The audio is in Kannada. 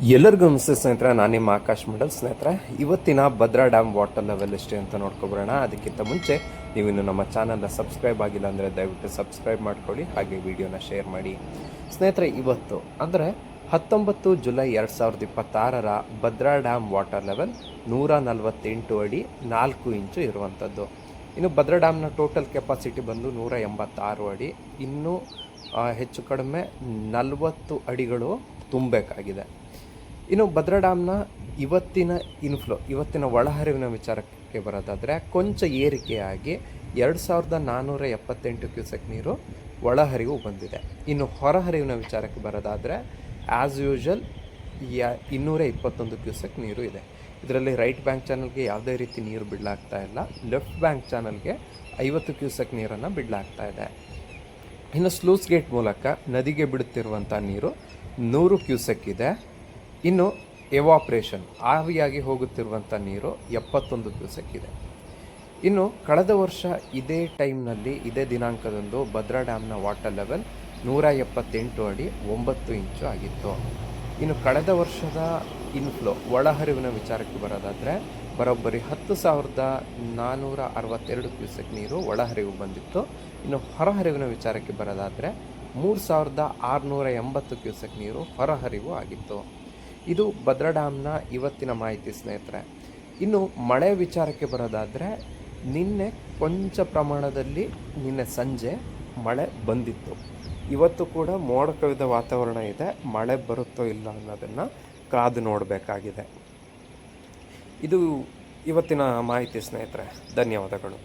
ಎಲ್ಲರಿಗೂ ನಮಸ್ತೆ ಸ್ನೇಹಿತರೆ, ನಾನು ನಿಮ್ಮ ಆಕಾಶ್ ಮಂಡಲ್. ಸ್ನೇಹಿತರೆ, ಇವತ್ತಿನ ಭದ್ರಾ ಡ್ಯಾಮ್ ವಾಟರ್ ಲೆವೆಲ್ ಎಷ್ಟೇ ಅಂತ ನೋಡ್ಕೊಬರೋಣ. ಅದಕ್ಕಿಂತ ಮುಂಚೆ ನೀವಿನ್ನು ನಮ್ಮ ಚಾನಲ್ನ ಸಬ್ಸ್ಕ್ರೈಬ್ ಆಗಿಲ್ಲ ಅಂದರೆ ದಯವಿಟ್ಟು ಸಬ್ಸ್ಕ್ರೈಬ್ ಮಾಡ್ಕೊಳ್ಳಿ, ಹಾಗೆ ವಿಡಿಯೋನ ಶೇರ್ ಮಾಡಿ. ಸ್ನೇಹಿತರೆ, ಇವತ್ತು ಅಂದರೆ 19 July 2026 Bhadra dam water level 148 ಅಡಿ 4 ಇಂಚು ಇರುವಂಥದ್ದು. ಇನ್ನು ಭದ್ರಾ ಡ್ಯಾಮ್ನ ಟೋಟಲ್ ಕೆಪಾಸಿಟಿ ಬಂದು 186 ಅಡಿ. ಇನ್ನೂ ಹೆಚ್ಚು ಕಡಿಮೆ 40 ಅಡಿಗಳು ತುಂಬಬೇಕಾಗಿದೆ. ಇನ್ನು ಭದ್ರಾ ಡ್ಯಾಮ್ನ ಇವತ್ತಿನ ಒಳಹರಿವಿನ ವಿಚಾರಕ್ಕೆ ಬರೋದಾದರೆ ಕೊಂಚ ಏರಿಕೆಯಾಗಿ 2478 ಕ್ಯೂಸೆಕ್ ನೀರು ಒಳಹರಿವು ಬಂದಿದೆ. ಇನ್ನು ಹೊರಹರಿವಿನ ವಿಚಾರಕ್ಕೆ ಬರೋದಾದರೆ ಆ್ಯಸ್ ಯೂಶುವಲ್ 221 ಕ್ಯೂಸೆಕ್ ನೀರು ಇದೆ. ಇದರಲ್ಲಿ ರೈಟ್ ಬ್ಯಾಂಕ್ ಚಾನಲ್ಗೆ ಯಾವುದೇ ರೀತಿ ನೀರು ಬಿಡಲಾಗ್ತಾ ಇಲ್ಲ. ಲೆಫ್ಟ್ ಬ್ಯಾಂಕ್ ಚಾನಲ್ಗೆ 50 ಕ್ಯೂಸೆಕ್ ನೀರನ್ನು ಬಿಡಲಾಗ್ತಾ ಇದೆ. ಇನ್ನು ಸ್ಲೂಸ್ ಗೇಟ್ ಮೂಲಕ ನದಿಗೆ ಬಿಡುತ್ತಿರುವಂಥ ನೀರು 100 ಕ್ಯೂಸೆಕ್ ಇದೆ. ಇನ್ನು ಎವಾಪ್ರೇಷನ್ ಆವಿಯಾಗಿ ಹೋಗುತ್ತಿರುವಂಥ ನೀರು 71 ಕ್ಯೂಸೆಕ್ ಇದೆ. ಇನ್ನು ಕಳೆದ ವರ್ಷ ಇದೇ ಟೈಮ್ನಲ್ಲಿ ಇದೇ ದಿನಾಂಕದಂದು ಭದ್ರಾ ಡ್ಯಾಮ್ನ ವಾಟರ್ ಲೆವೆಲ್ 178 ಅಡಿ 9 ಇಂಚು ಆಗಿತ್ತು. ಇನ್ನು ಕಳೆದ ವರ್ಷದ ಒಳಹರಿವಿನ ವಿಚಾರಕ್ಕೆ ಬರೋದಾದರೆ ಬರೋಬ್ಬರಿ 10,462 ಕ್ಯೂಸೆಕ್ ನೀರು ಒಳಹರಿವು ಬಂದಿತ್ತು. ಇನ್ನು ಹೊರಹರಿವಿನ ವಿಚಾರಕ್ಕೆ ಬರೋದಾದರೆ 3,680 ಕ್ಯೂಸೆಕ್ ನೀರು ಹೊರಹರಿವು ಆಗಿತ್ತು. ಇದು ಭದ್ರಾ ಡ್ಯಾಮ್ನ ಇವತ್ತಿನ ಮಾಹಿತಿ ಸ್ನೇಹಿತರೆ. ಇನ್ನು ಮಳೆ ವಿಚಾರಕ್ಕೆ ಬರೋದಾದರೆ ನಿನ್ನೆ ಕೊಂಚ ಪ್ರಮಾಣದಲ್ಲಿ ನಿನ್ನೆ ಸಂಜೆ ಮಳೆ ಬಂದಿತ್ತು. ಇವತ್ತು ಕೂಡ ಮೋಡ ಕವಿದ ವಾತಾವರಣ ಇದೆ. ಮಳೆ ಬರುತ್ತೋ ಇಲ್ಲ ಅನ್ನೋದನ್ನು ಕಾದು ನೋಡಬೇಕಾಗಿದೆ. ಇದು ಇವತ್ತಿನ ಮಾಹಿತಿ ಸ್ನೇಹಿತರೆ. ಧನ್ಯವಾದಗಳು.